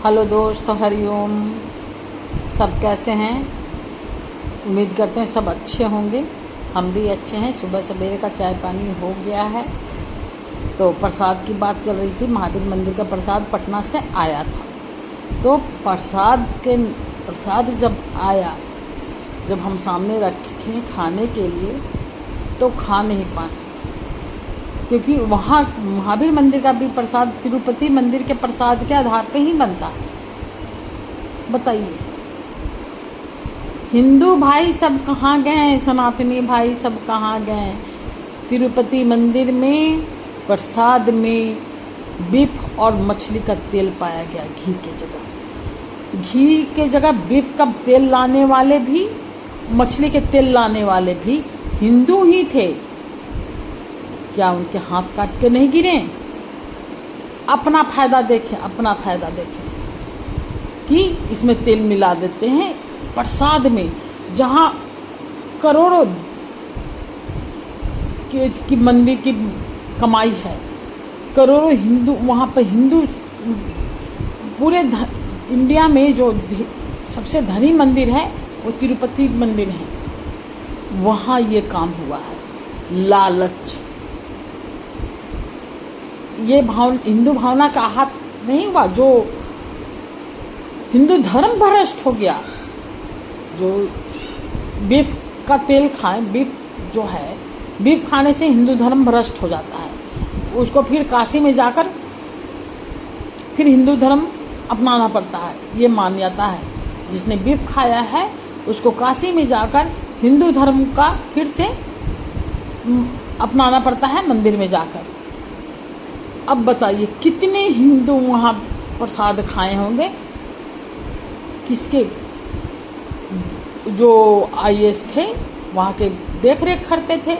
Hello दोस्त, हरिओम। सब कैसे हैं? उम्मीद करते हैं सब अच्छे होंगे। हम भी अच्छे हैं। सुबह सवेरे का चाय पानी हो गया है। तो प्रसाद की बात चल रही थी। महावीर मंदिर का प्रसाद पटना से आया था। तो प्रसाद जब आया, जब हम सामने रखे खाने के लिए, तो खा नहीं पाए, क्योंकि वहाँ महावीर मंदिर का भी प्रसाद तिरुपति मंदिर के प्रसाद के आधार पे ही बनता है। बताइए, हिंदू भाई सब कहाँ गए? सनातनी भाई सब कहाँ गए? तिरुपति मंदिर में प्रसाद में बीफ और मछली का तेल पाया गया, घी के जगह। घी के जगह बीफ का तेल लाने वाले भी, मछली के तेल लाने वाले भी हिंदू ही थे। क्या उनके हाथ काट के नहीं गिरे? अपना फायदा देखें, अपना फायदा देखें कि इसमें तेल मिला देते हैं प्रसाद में, जहाँ करोड़ों की मंदिर की कमाई है। करोड़ों हिंदू वहाँ पर, हिंदू पूरे इंडिया में जो सबसे धनी मंदिर है वो तिरुपति मंदिर है। वहाँ ये काम हुआ है। लालच, ये हिंदू भावना का आहत नहीं हुआ। जो हिंदू धर्म भ्रष्ट हो गया, जो बीफ का तेल खाए, बीफ जो है, बीफ खाने से हिंदू धर्म भ्रष्ट हो जाता है। उसको फिर काशी में जाकर फिर हिंदू धर्म अपनाना पड़ता है। ये मान्यता है, जिसने बीफ खाया है उसको काशी में जाकर हिंदू धर्म का फिर से अपनाना पड़ता है, मंदिर में जाकर। अब बताइए कितने हिंदू वहाँ प्रसाद खाए होंगे? किसके जो आईएएस थे वहाँ के देख रेख करते थे,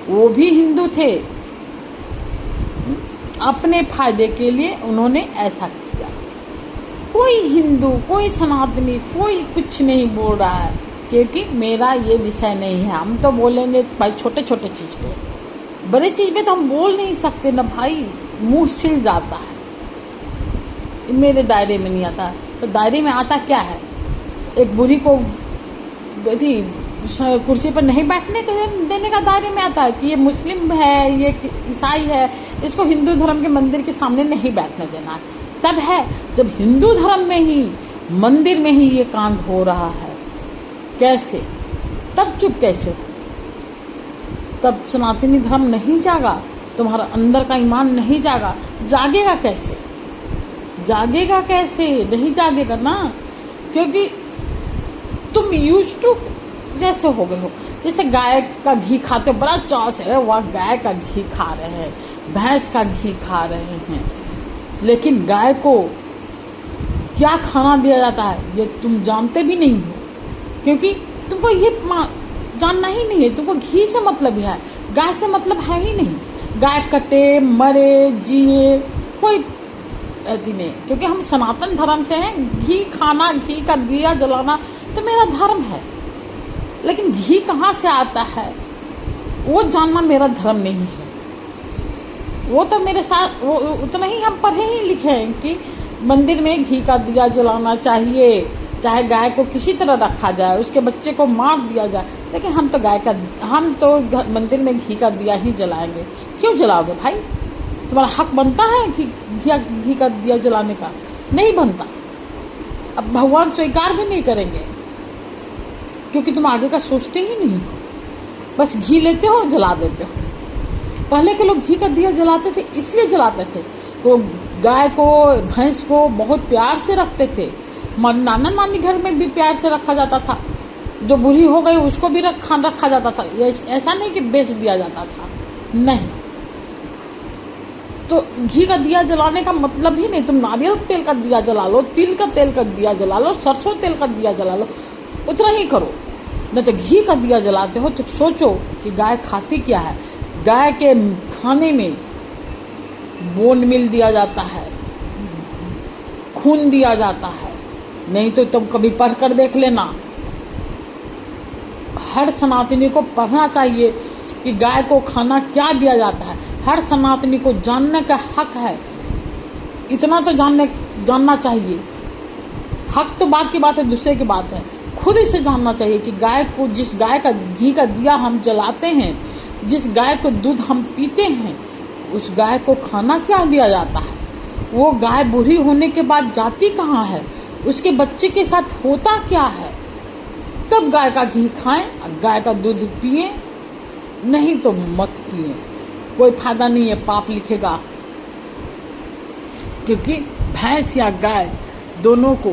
वो भी हिंदू थे। अपने फायदे के लिए उन्होंने ऐसा किया। कोई हिंदू, कोई सनातनी, कोई कुछ नहीं बोल रहा है, क्योंकि मेरा ये विषय नहीं है। हम तो बोलेंगे भाई छोटे छोटे चीज़ पे, बड़े चीज़ पे तो हम बोल नहीं सकते ना भाई, मुंह सिल जाता है। मेरे दायरे में नहीं आता। तो दायरे में आता क्या है? एक बूढ़ी को कुर्सी पर नहीं बैठने देने का दायरे में आता है कि ये मुस्लिम है, ये ईसाई है, इसको हिंदू धर्म के मंदिर के सामने नहीं बैठने देना। तब है जब हिंदू धर्म में ही, मंदिर में ही ये कांड हो रहा है। कैसे? तब चुप कैसे हो? तब सनातनी धर्म नहीं जागा, तुम्हारा अंदर का ईमान नहीं जागा। जागेगा कैसे? जागेगा कैसे? नहीं जागेगा ना, क्योंकि तुम यूज टू जैसे हो गए हो। जैसे गाय का घी खाते हो, बड़ा चॉस है, वह गाय का घी खा रहे हैं, भैंस का घी खा रहे हैं, लेकिन गाय को क्या खाना दिया जाता है ये तुम जानते भी नहीं हो, क्योंकि तुमको ये जानना ही नहीं है। तुमको घी से मतलब है, गाय से मतलब है ही नहीं। गाय कटे, मरे, जिए, कोई ऐसी नहीं, क्योंकि हम सनातन धर्म से हैं। घी खाना, घी का दिया जलाना तो मेरा धर्म है, लेकिन घी कहाँ से आता है वो जानना मेरा धर्म नहीं है। वो तो मेरे साथ वो उतना ही हम पढ़े ही लिखे हैं कि मंदिर में घी का दिया जलाना चाहिए, चाहे गाय को किसी तरह रखा जाए, उसके बच्चे को मार दिया जाए, लेकिन हम तो मंदिर में घी का दिया ही जलाएंगे। क्यों जलाओगे भाई? तुम्हारा हक बनता है कि घी का दिया जलाने का? नहीं बनता। अब भगवान स्वीकार भी नहीं करेंगे, क्योंकि तुम आगे का सोचते ही नहीं हो, बस घी लेते हो और जला देते हो। पहले के लोग घी का दिया जलाते थे, इसलिए जलाते थे वो गाय को, भैंस को बहुत प्यार से रखते थे। नाना नानी घर में भी प्यार से रखा जाता था। जो बूढ़ी हो गई उसको भी रखा जाता था। ऐसा नहीं कि बेच दिया जाता था, नहीं। तो घी का दिया जलाने का मतलब ही नहीं, तुम नारियल तेल का दिया जला लो, तिल का तेल का दिया जला लो, सरसों तेल का दिया जला लो, उतना ही करो। न तो घी का दिया जलाते हो तो सोचो कि गाय खाती क्या है। गाय के खाने में बोन मिल दिया जाता है, खून दिया जाता है। नहीं तो तुम कभी पढ़ कर देख लेना। हर सनातनी को पढ़ना चाहिए कि गाय को खाना क्या दिया जाता है। हर सनातनी को जानने का हक है। इतना तो जानना चाहिए हक तो बात की बात है, दूसरे की बात है। खुद इसे जानना चाहिए कि गाय को, जिस गाय का घी का दिया हम जलाते हैं, जिस गाय को दूध हम पीते हैं, उस गाय को खाना क्या दिया जाता है? वो गाय बूढ़ी होने के बाद जाती कहाँ है? उसके बच्चे के साथ होता क्या है? तब गाय का घी खाएं, गाय का दूध पिए, नहीं तो मत पिए। कोई फायदा नहीं है, पाप लिखेगा। क्योंकि भैंस या गाय दोनों को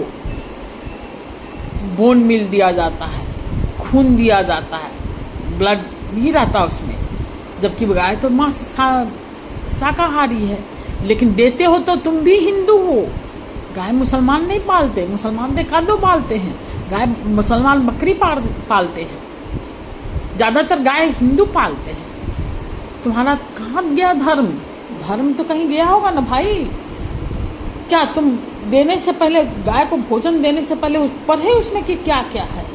बोन मिल दिया जाता है, खून दिया जाता है, ब्लड भी रहता है उसमें, जबकि गाय तो मां शाकाहारी है। लेकिन देते हो तो तुम भी हिंदू हो। गाय मुसलमान नहीं पालते, मुसलमान देखादो पालते हैं, गाय मुसलमान बकरी पालते हैं, ज़्यादातर गाय हिंदू पालते हैं। तुम्हारा कहाँ गया धर्म? धर्म तो कहीं गया होगा ना भाई। क्या तुम देने से पहले, गाय को भोजन देने से पहले पढ़े उसमें कि क्या क्या है?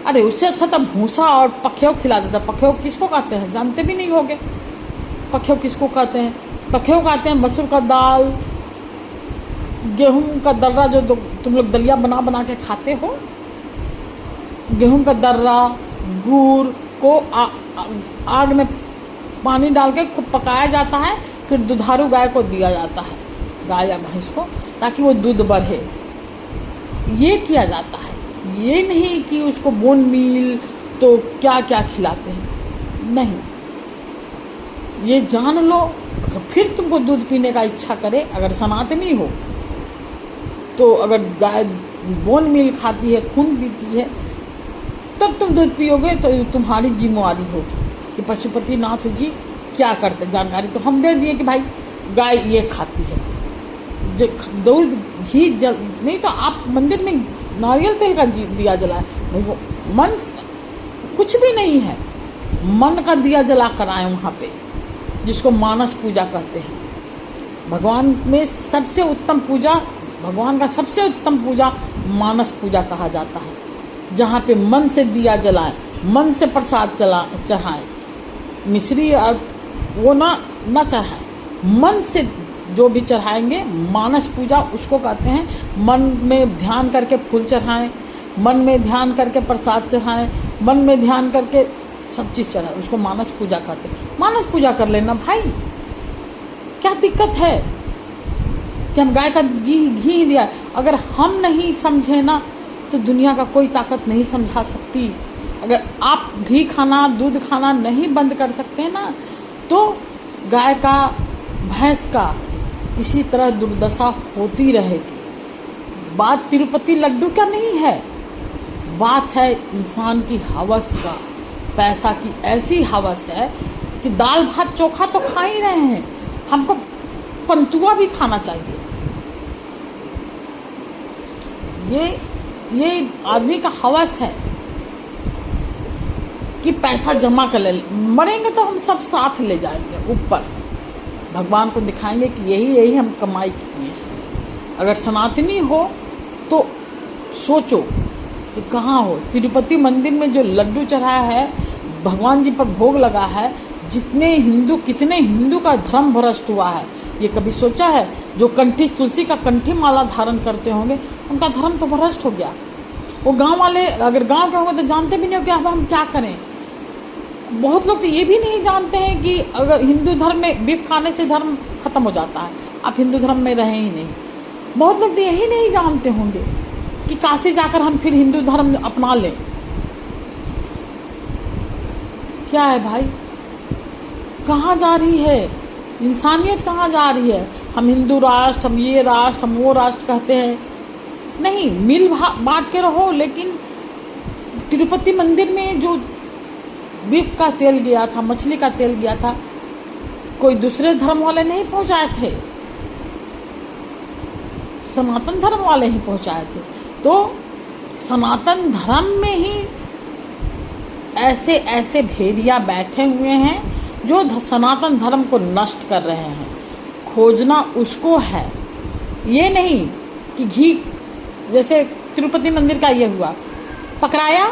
अरे उससे अच्छा तो भूसा और पखेव खिला देता। पखेव किसको कहते हैं जानते भी नहीं होगे। पखेव किसको कहते हैं? पखेव कहते हैं मसूर का दाल, गेहूं का दर्रा, जो तुम लोग दलिया बना बना के खाते हो। गेहूं का दर्रा, गुड़ को आग में पानी डाल के खूब पकाया जाता है, फिर दुधारू गाय को दिया जाता है, गाय या भैंस को, ताकि वो दूध बढ़े। ये किया जाता है। ये नहीं कि उसको बोन मील तो क्या क्या खिलाते हैं, नहीं। ये जान लो। फिर तुमको दूध पीने का इच्छा करे, अगर सनातनी हो तो, अगर गाय बोन मील खाती है, खून पीती है, तब तुम दूध पियोगे तो तुम्हारी जिम्मेवारी होगी कि पशुपतिनाथ जी क्या करते। जानकारी तो हम दे दिए कि भाई गाय ये खाती है, जो दूध घी जल नहीं तो आप मंदिर में नारियल तेल का दिया जलाए, भाई वो मन कुछ भी नहीं है, मन का दिया जला कर आए वहाँ पे, जिसको मानस पूजा कहते हैं। भगवान में सबसे उत्तम पूजा, भगवान का सबसे उत्तम पूजा मानस पूजा कहा जाता है, जहाँ पे मन से दिया जलाएं, मन से प्रसाद चढ़ाएं, मिश्री और वो ना चढ़ाएं, मन से जो भी चढ़ाएंगे, मानस पूजा उसको कहते हैं। मन में ध्यान करके फूल चढ़ाएं, मन में ध्यान करके प्रसाद चढ़ाएं, मन में ध्यान करके सब चीज़ चढ़ाएं, उसको मानस पूजा कहते हैं। मानस पूजा कर लेना भाई, क्या दिक्कत है कि हम गाय का घी दिया। अगर हम नहीं समझे ना तो दुनिया का कोई ताकत नहीं समझा सकती। अगर आप घी खाना, दूध खाना नहीं बंद कर सकते ना, तो गाय का, भैंस का इसी तरह दुर्दशा होती रहेगी। बात तिरुपति लड्डू का नहीं है, बात है इंसान की हवस का। पैसा की ऐसी हवस है कि दाल भात चोखा तो खा ही रहे हैं, हमको पंतुआ भी खाना चाहिए। ये आदमी का हवस है कि पैसा जमा कर ले, मरेंगे तो हम सब साथ ले जाएंगे ऊपर, भगवान को दिखाएंगे कि यही हम कमाई किए हैं। अगर सनातनी हो तो सोचो कि कहाँ हो। तिरुपति मंदिर में जो लड्डू चढ़ाया है, भगवान जी पर भोग लगा है, कितने हिंदू का धर्म भ्रष्ट हुआ है, ये कभी सोचा है? जो कंठी, तुलसी का कंठी माला धारण करते होंगे, उनका धर्म तो भ्रष्ट हो गया। वो गांव वाले, अगर गांव के होंगे तो जानते भी नहीं हो कि अब हम क्या करें। बहुत लोग तो ये भी नहीं जानते हैं कि अगर हिंदू धर्म में बीफ खाने से धर्म खत्म हो जाता है, आप हिंदू धर्म में रहें ही नहीं। बहुत लोग तो यही नहीं जानते होंगे कि काशी जाकर हम फिर हिंदू धर्म अपना लें। क्या है भाई, कहाँ जा रही है इंसानियत, कहाँ जा रही है? हम हिंदू राष्ट्र, हम ये राष्ट्र, हम वो राष्ट्र कहते हैं। नहीं, मिल बांट के रहो। लेकिन तिरुपति मंदिर में जो बीफ का तेल गया था, मछली का तेल गया था, कोई दूसरे धर्म वाले नहीं पहुंचाए थे, सनातन धर्म वाले ही पहुंचाए थे। तो सनातन धर्म में ही ऐसे ऐसे भेड़िया बैठे हुए हैं जो सनातन धर्म को नष्ट कर रहे हैं। खोजना उसको है, ये नहीं कि घी, जैसे तिरुपति मंदिर का ये हुआ, पकड़ाया,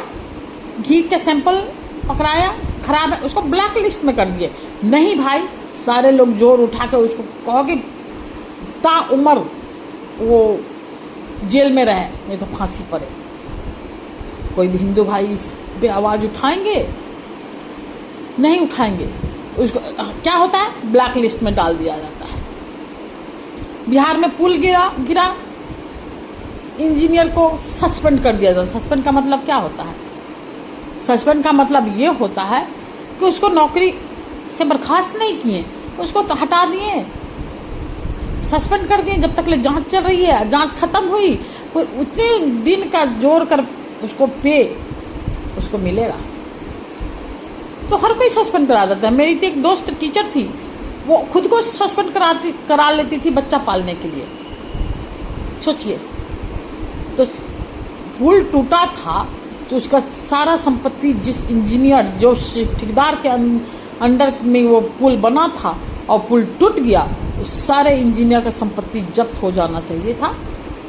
घी के सैंपल पकड़ाया, खराब है, उसको ब्लैक लिस्ट में कर दिए। नहीं भाई, सारे लोग जोर उठा के उसको कहो कि ता उम्र वो जेल में रहे, नहीं तो फांसी पड़े। कोई भी हिंदू भाई इस पे आवाज़ उठाएंगे? नहीं उठाएंगे। उसको क्या होता है, ब्लैक लिस्ट में डाल दिया जाता है। बिहार में पुल गिरा, इंजीनियर को सस्पेंड कर दिया जाता। सस्पेंड का मतलब क्या होता है? सस्पेंड का मतलब ये होता है कि उसको नौकरी से बर्खास्त नहीं किए, उसको तो हटा दिए, सस्पेंड कर दिए। जब तक ले जांच चल रही है, जांच खत्म हुई, फिर उतने दिन का जोड़ कर उसको उसको मिलेगा। तो हर कोई सस्पेंड करा देता है। मेरी तो एक दोस्त टीचर थी, वो खुद को सस्पेंड करा लेती थी बच्चा पालने के लिए। सोचिए, तो पुल टूटा था तो उसका सारा संपत्ति, जिस इंजीनियर जो ठेकेदार के अंडर में वो पुल बना था और पुल टूट गया, उस सारे इंजीनियर का संपत्ति जब्त हो जाना चाहिए था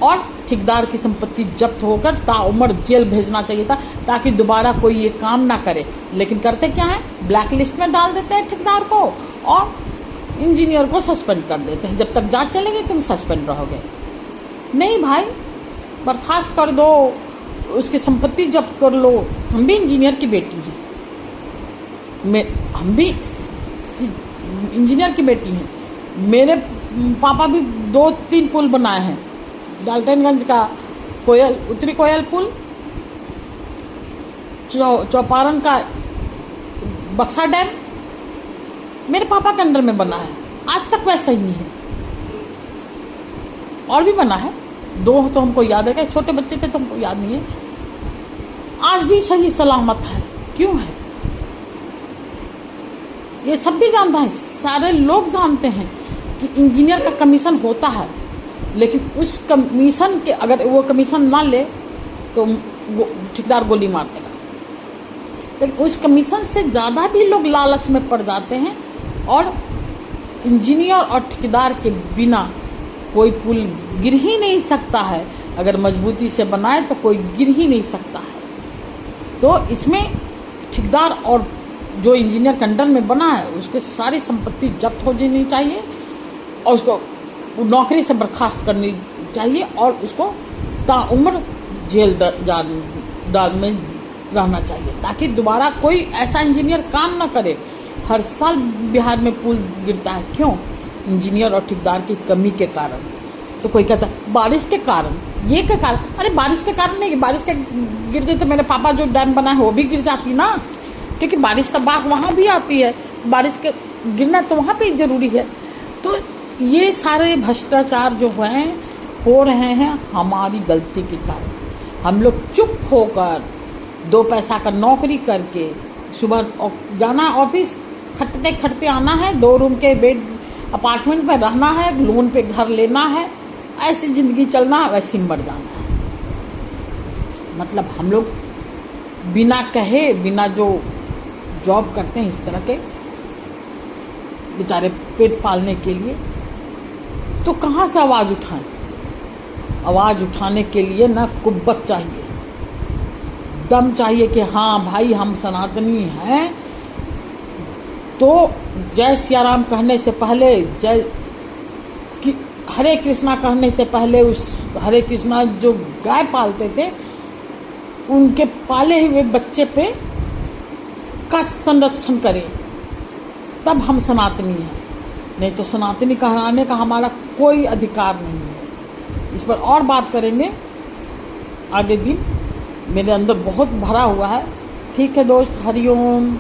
और ठेकेदार की संपत्ति जब्त होकर ताउम्र जेल भेजना चाहिए था, ताकि दोबारा कोई ये काम ना करे। लेकिन करते क्या है, ब्लैक लिस्ट में डाल देते हैं ठेकेदार को और इंजीनियर को सस्पेंड कर देते हैं। जब तक जांच चलेगी तुम सस्पेंड रहोगे। नहीं भाई, बर्खास्त कर दो, उसकी संपत्ति जब्त कर लो। हम भी इंजीनियर की बेटी हैं, हम भी इंजीनियर की बेटी हैं। मेरे पापा भी 2-3 पुल बनाए हैं। डाल्टनगंज का उत्तरी कोयल पुल, चौपारण का बक्सा डैम मेरे पापा के अंडर में बना है। आज तक वैसा ही है। और भी बना है, 2 तो हमको याद है, छोटे बच्चे थे तो हमको याद नहीं है। आज भी सही सलामत है। क्यों है? ये सब भी जानता है, सारे लोग जानते हैं कि इंजीनियर का कमीशन होता है, लेकिन उस कमीशन के, अगर वो कमीशन ना ले तो ठेकेदार गोली मार देगा। लेकिन उस कमीशन से ज़्यादा भी लोग लालच में पड़ जाते हैं और इंजीनियर और ठेकेदार के बिना कोई पुल गिर ही नहीं सकता है। अगर मजबूती से बनाए तो कोई गिर ही नहीं सकता है। तो इसमें ठेकेदार और जो इंजीनियर के अंडर में बना है उसके सारी संपत्ति जब्त हो जानी चाहिए और उसको नौकरी से बर्खास्त करनी चाहिए और उसको ताउम्र जेल डाल में रहना चाहिए, ताकि दोबारा कोई ऐसा इंजीनियर काम ना करे। हर साल बिहार में पुल गिरता है, क्यों? इंजीनियर और ठेकेदार की कमी के कारण। तो कोई कहता है बारिश के कारण, ये के कारण। अरे बारिश के कारण नहीं, बारिश के गिरते तो मेरे पापा जो डैम बनाए वो भी गिर जाती ना, क्योंकि बारिश का बाढ़ वहाँ भी आती है। बारिश के गिरना तो वहाँ पे ज़रूरी है। तो ये सारे भ्रष्टाचार जो हो रहे हैं हमारी गलती के कारण। हम लोग चुप होकर 2 पैसा का नौकरी करके सुबह जाना ऑफिस, खटते खटते आना है, 2 रूम के बेड अपार्टमेंट में रहना है, लोन पे घर लेना है, ऐसी ज़िंदगी चलना, वैसे ही मर जाना है। मतलब हम लोग बिना कहे, बिना जो जॉब करते हैं इस तरह के बेचारे पेट पालने के लिए, तो कहाँ से आवाज़ उठाएं? आवाज़ उठाने के लिए ना कुव्वत चाहिए, दम चाहिए कि हाँ भाई हम सनातनी हैं। तो जय सिया राम कहने से पहले, हरे कृष्णा कहने से पहले उस हरे कृष्णा जो गाय पालते थे उनके पाले हुए बच्चे पे का संरक्षण करें, तब हम सनातनी हैं। नहीं तो सनातनी कहलाने का हमारा कोई अधिकार नहीं है। इस पर और बात करेंगे आगे दिन, मेरे अंदर बहुत भरा हुआ है। ठीक है दोस्त, हरिओम।